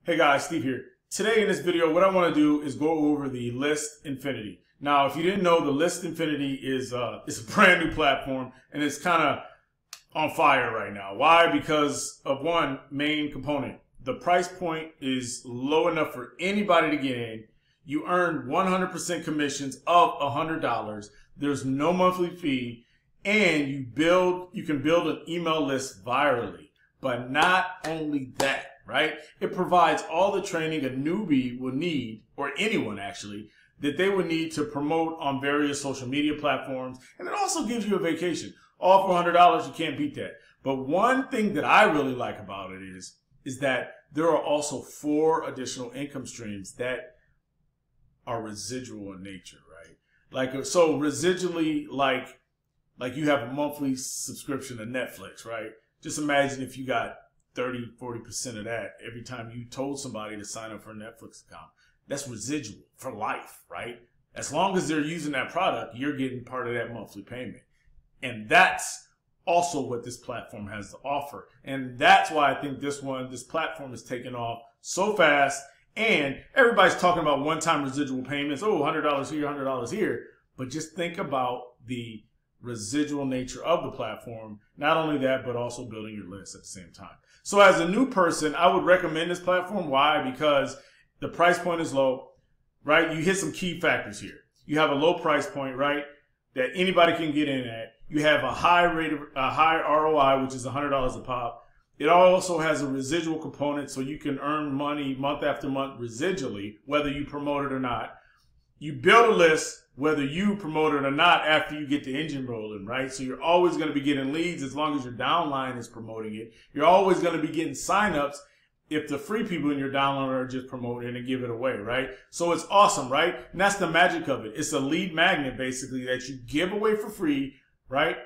Hey guys, Steve here. Today in this video, what I want to do is go over the List Infinity. Now, if you didn't know, the List Infinity is it's a brand new platform and it's kind of on fire right now. Why? Because of one main component. The price point is low enough for anybody to get in. You earn 100% commissions of $100. There's no monthly fee, and you can build an email list virally. But not only that, right? It provides all the training a newbie will need, or anyone actually, that they would need to promote on various social media platforms. And it also gives you a vacation. All for $100, you can't beat that. But one thing that I really like about it is that there are also 4 additional income streams that are residual in nature, right? Like, so residually, like you have a monthly subscription to Netflix, right? Just imagine if you got 30–40% of that every time you told somebody to sign up for a Netflix account. That's residual for life, right? As long as they're using that product, you're getting part of that monthly payment. And that's also what this platform has to offer. And that's why I think this platform is taking off so fast. And everybody's talking about one-time residual payments. Oh, $100 here, $100 here. But just think about the residual nature of the platform. Not only that, but also building your list at the same time. So as a new person, I would recommend this platform. Why? Because the price point is low, right? You hit some key factors here. You have a low price point, right, that anybody can get in at. You have a high ROI, which is $100 a pop. It also has a residual component, so you can earn money month after month residually, whether you promote it or not. You build a list, whether you promote it or not, after you get the engine rolling, right? So you're always going to be getting leads as long as your downline is promoting it. You're always going to be getting signups if the free people in your downline are just promoting it and give it away, right? So it's awesome, right? And that's the magic of it. It's a lead magnet, basically, that you give away for free, right?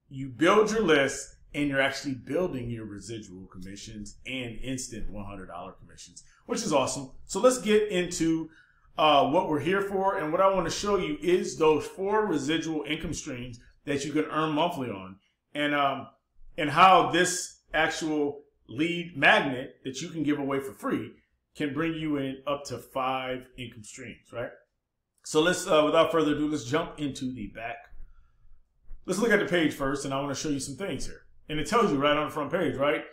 You build your list, and you're actually building your residual commissions and instant $100 commissions, which is awesome. So let's get into what we're here for, and what I want to show you is those 4 residual income streams that you can earn monthly on, and how this actual lead magnet that you can give away for free can bring you in up to 5 income streams, right? So let's, without further ado, let's jump into the back. Let's look at the page first, and I want to show you some things here. And it tells you right on the front page, right?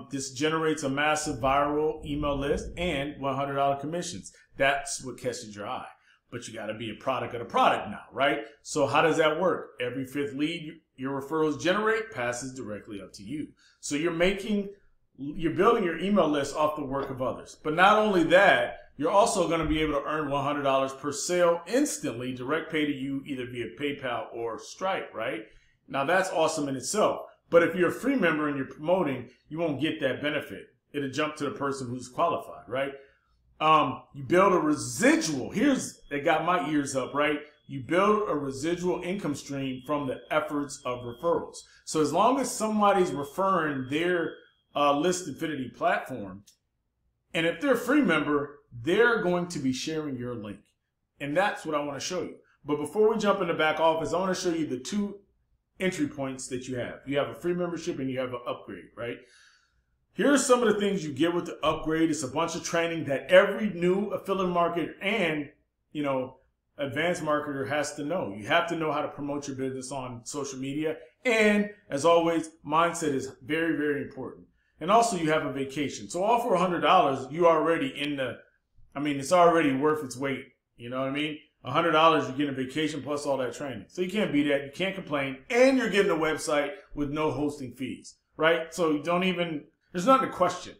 This generates a massive viral email list and $100 commissions. That's what catches your eye. But you got to be a product of the product now, right? So how does that work? Every 5th lead your referrals generate passes directly up to you. So you're building your email list off the work of others. But not only that, you're also going to be able to earn $100 per sale instantly, direct pay to you, either via PayPal or Stripe, right? Now that's awesome in itself. But if you're a free member and you're promoting, you won't get that benefit. It'll jump to the person who's qualified, right? You build a residual. It got my ears up, right? You build a residual income stream from the efforts of referrals. So as long as somebody's referring their List Infinity platform, and if they're a free member, they're going to be sharing your link. And that's what I want to show you. But before we jump in the back office, I want to show you the 2 entry points that you have. You have a free membership and you have an upgrade, right? Here are some of the things you get with the upgrade. It's a bunch of training that every new affiliate marketer and, advanced marketer has to know. You have to know how to promote your business on social media. And as always, mindset is very, very important. And also you have a vacation. So all for $100, you already it's already worth its weight. You know what I mean? $100, you're getting a vacation plus all that training. So you can't beat that. You can't complain. And you're getting a website with no hosting fees, right? So there's nothing to question.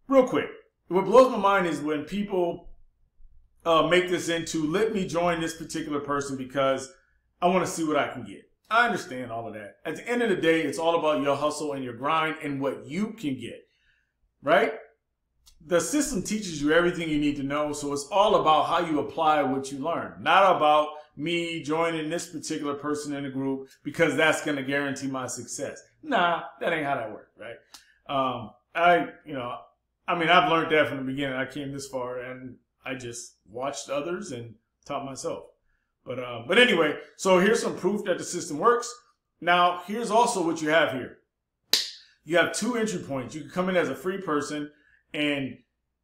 Real quick, what blows my mind is when people make this into, let me join this particular person because I want to see what I can get. I understand all of that. At the end of the day, it's all about your hustle and your grind and what you can get, right? The system teaches you everything you need to know, so it's all about how you apply what you learn. Not about me joining this particular person in the group because that's going to guarantee my success. Nah, that ain't how that works, right? I've learned that from the beginning. I came this far and I just watched others and taught myself. But anyway, so here's some proof that the system works. Now, here's also what you have here. You have 2 entry points. You can come in as a free person and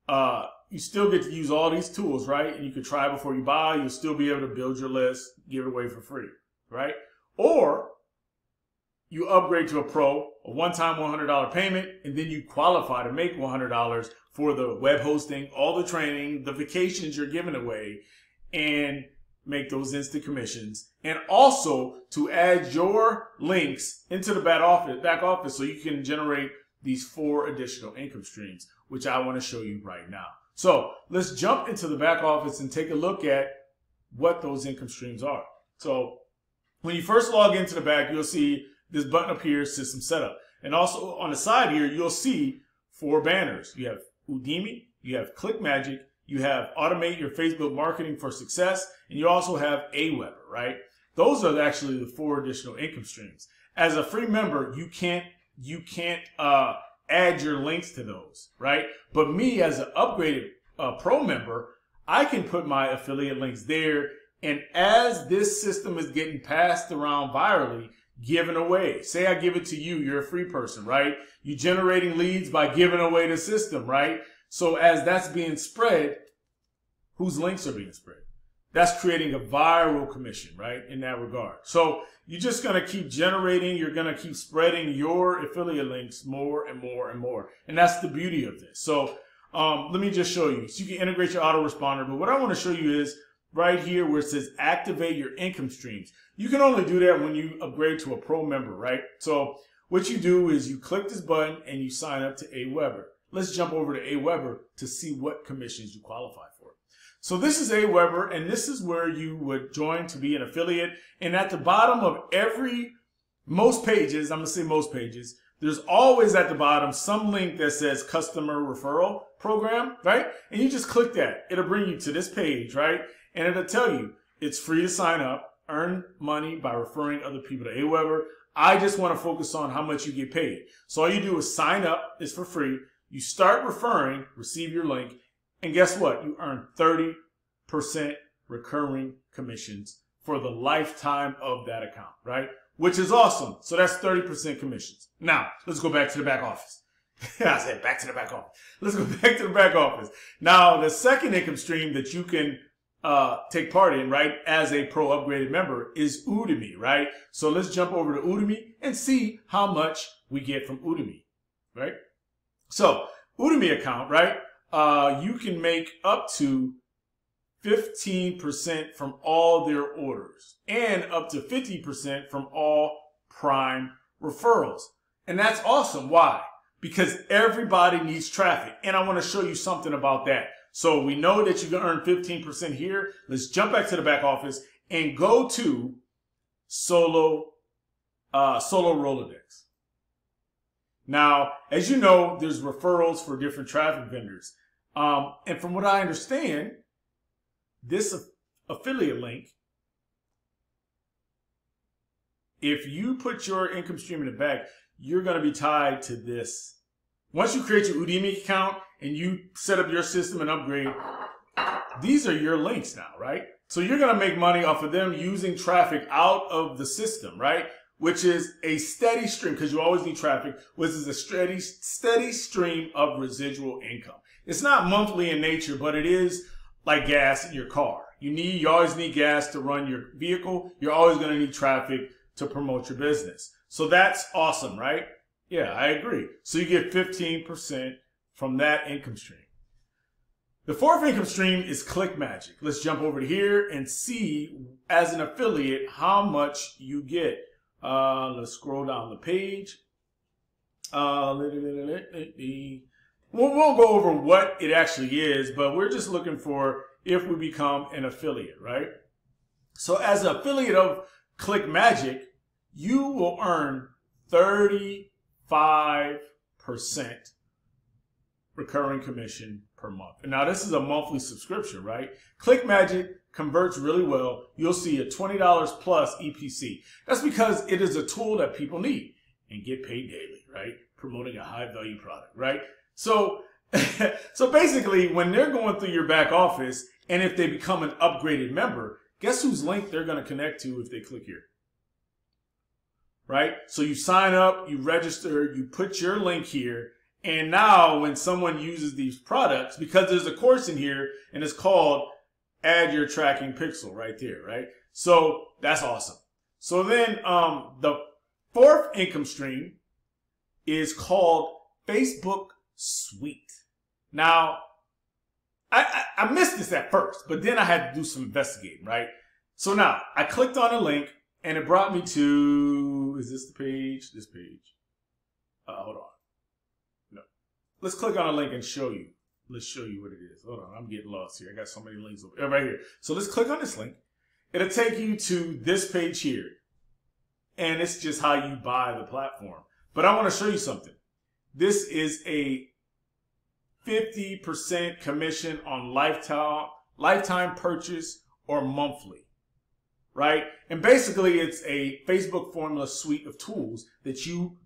you still get to use all these tools, right? And you can try before you buy. You'll still be able to build your list, give it away for free, right? Or you upgrade to a pro, a one-time $100 payment, and then you qualify to make $100 for the web hosting, all the training, the vacations you're giving away, and make those instant commissions. And also to add your links into the back office so you can generate these 4 additional income streams, which I want to show you right now. So let's jump into the back office and take a look at what those income streams are. So when you first log into the back, you'll see this button up here, System Setup. And also on the side here, you'll see 4 banners. You have Udemy, you have Clickmagic, you have Automate Your Facebook Marketing for Success, and you also have AWEBER, right? Those are actually the 4 additional income streams. As a free member, you can't add your links to those, right? But me as an upgraded pro member, I can put my affiliate links there. And as this system is getting passed around virally, given away, say I give it to you, you're a free person, right? You're generating leads by giving away the system, right? So as that's being spread, whose links are being spread? That's creating a viral commission, right? In that regard. So you're just going to keep generating, you're going to keep spreading your affiliate links more and more and more. And that's the beauty of this. So let me just show you. So you can integrate your autoresponder, but what I want to show you is right here where it says activate your income streams. You can only do that when you upgrade to a pro member, right? So what you do is you click this button and you sign up to AWEBER. Let's jump over to AWEBER to see what commissions you qualify for. So this is AWEBER, and this is where you would join to be an affiliate. And at the bottom of most pages, I'm going to say most pages, there's always at the bottom some link that says customer referral program, right? And you just click that. It'll bring you to this page, right? And it'll tell you it's free to sign up, earn money by referring other people to AWEBER. I just want to focus on how much you get paid. So all you do is sign up. It's for free. You start referring, receive your link, and guess what? You earn 30% recurring commissions for the lifetime of that account, right? Which is awesome. So that's 30% commissions. Now, let's go back to the back office. I said back to the back office. Let's go back to the back office. Now, the second income stream that you can take part in, right, as a pro upgraded member is Udemy, right? So let's jump over to Udemy and see how much we get from Udemy, right? So Udemy account, right? You can make up to 15% from all their orders and up to 50% from all Prime referrals. And that's awesome. Why? Because everybody needs traffic. And I want to show you something about that. So we know that you can earn 15% here. Let's jump back to the back office and go to Sololodex. Now, as you know, there's referrals for different traffic vendors. And from what I understand, this affiliate link, if you put your income stream in the back, you're going to be tied to this. Once you create your Udemy account and you set up your system and upgrade, these are your links now, right? So you're going to make money off of them using traffic out of the system, right? Which is a steady stream, because you always need traffic, which is a steady stream of residual income. It's not monthly in nature, but it is like gas in your car. You always need gas to run your vehicle. You're always going to need traffic to promote your business. So that's awesome, right? Yeah, I agree. So you get 15% from that income stream. The fourth income stream is Clickmagic. Let's jump over to here and see, as an affiliate, how much you get. Let's scroll down the page. We won't go over what it actually is, but we're just looking for if we become an affiliate, right? So as an affiliate of Clickmagic, you will earn 35% recurring commission per month. And now this is a monthly subscription, right? Clickmagic converts really well. You'll see a $20 plus EPC. That's because it is a tool that people need and get paid daily, right? Promoting a high value product, right? So, so basically when they're going through your back office and if they become an upgraded member, guess whose link they're going to connect to if they click here? Right? So you sign up, you register, you put your link here, And now when someone uses these products, because there's a course in here and it's called Add Your Tracking Pixel right there, right? So that's awesome. So then the fourth income stream is called Facebook Suite. Now, I missed this at first, but then I had to do some investigating, right? So now I clicked on a link and it brought me to, is this the page? This page. Hold on. No. Let's click on a link and show you. Let's show you what it is. Hold on, I'm getting lost here. I got so many links over right here. So let's click on this link. It'll take you to this page here. And it's just how you buy the platform. But I want to show you something. This is a 50% commission on lifetime purchase or monthly, right? And basically it's a Facebook formula suite of tools that you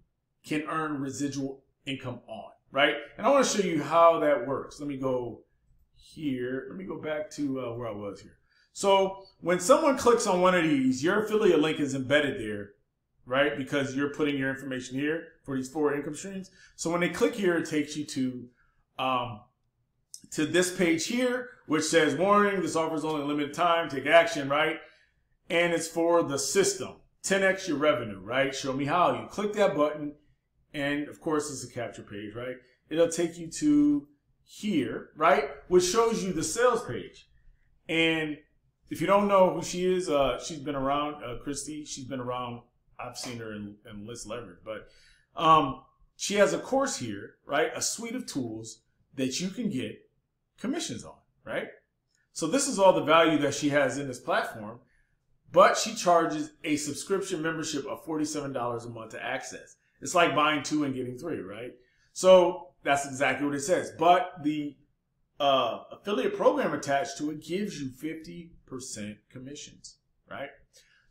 can earn residual income on, right? And I want to show you how that works. Let me go here. Let me go back to where I was here. So when someone clicks on one of these, your affiliate link is embedded there, right? Because you're putting your information here for these 4 income streams. So when they click here, it takes you to this page here, which says, warning, this offer is only a limited time, take action, right? And it's for the system, 10x your revenue, right? Show me how. You click that button, and of course it's a capture page, right? It'll take you to here, right? Which shows you the sales page. And if you don't know who she is, she's been around, Christy, she's been around. I've seen her in List Leverage, but she has a course here, right? A suite of tools that you can get commissions on, right? So this is all the value that she has in this platform, but she charges a subscription membership of $47 a month to access. It's like buying 2 and getting 3, right? So that's exactly what it says. But the affiliate program attached to it gives you 50% commissions, right?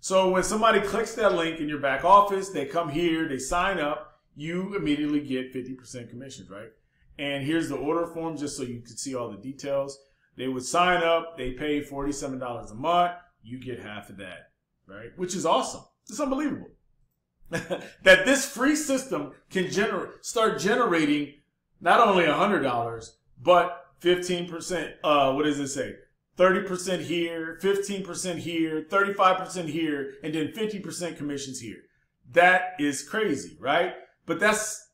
So when somebody clicks that link in your back office, they come here, they sign up, you immediately get 50% commissions, right? And here's the order form just so you can see all the details. They would sign up, they pay $47 a month, you get half of that, right? Which is awesome. It's unbelievable. That this free system can start generating not only $100, but 15%, what does it say? 30% here, 15% here, 35% here, and then 50% commissions here. That is crazy, right? But that's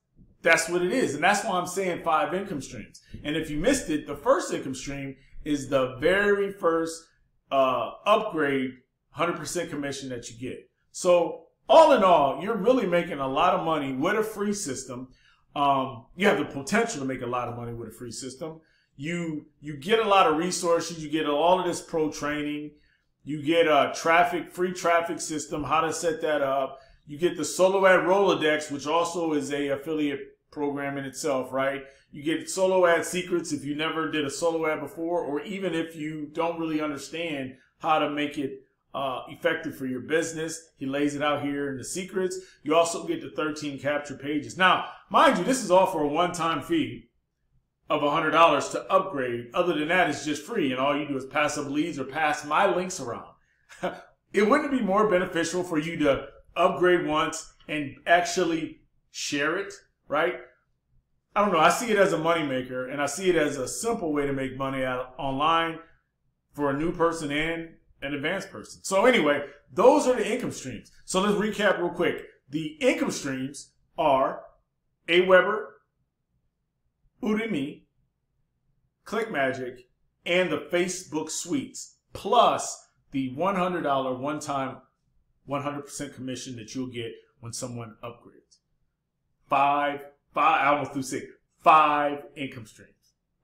what it is. And that's why I'm saying 5 income streams. And if you missed it, the first income stream is the very first upgrade 100% commission that you get. So all in all, you're really making a lot of money with a free system. You have the potential to make a lot of money with a free system. You get a lot of resources. You get all of this pro training. You get a free traffic system, how to set that up. You get the Sololodex, which also is a affiliate program in itself, right? You get solo ad secrets if you never did a solo ad before, or even if you don't really understand how to make it effective for your business. He lays it out here in the secrets. You also get the 13 capture pages. Now, mind you, this is all for a one-time fee of $100 to upgrade. Other than that, it's just free, and all you do is pass up leads or pass my links around. It wouldn't be more beneficial for you to upgrade once and actually share it, right? I don't know. I see it as a moneymaker, and I see it as a simple way to make money out online for a new person and an advanced person. So anyway, those are the income streams. So let's recap real quick. The income streams are AWEBER, Udemy, Clickmagic, and the Facebook Suites, plus the $100 one-time 100% commission that you'll get when someone upgrades. I almost threw 6. 5 income streams.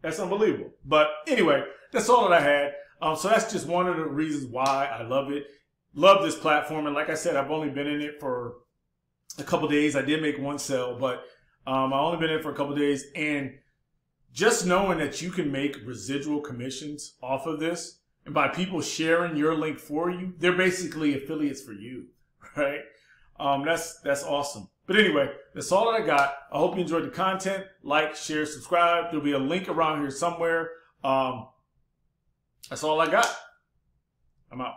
That's unbelievable. But anyway, that's all that I had. So that's just one of the reasons why I love it. Love this platform. And like I said, I've only been in it for a couple days. I did make one sale, but I've only been in it for a couple days. And just knowing that you can make residual commissions off of this, and by people sharing your link for you, they're basically affiliates for you, right? That's awesome. But anyway, that's all that I got. I hope you enjoyed the content. Like, share, subscribe. There'll be a link around here somewhere. That's all I got. I'm out.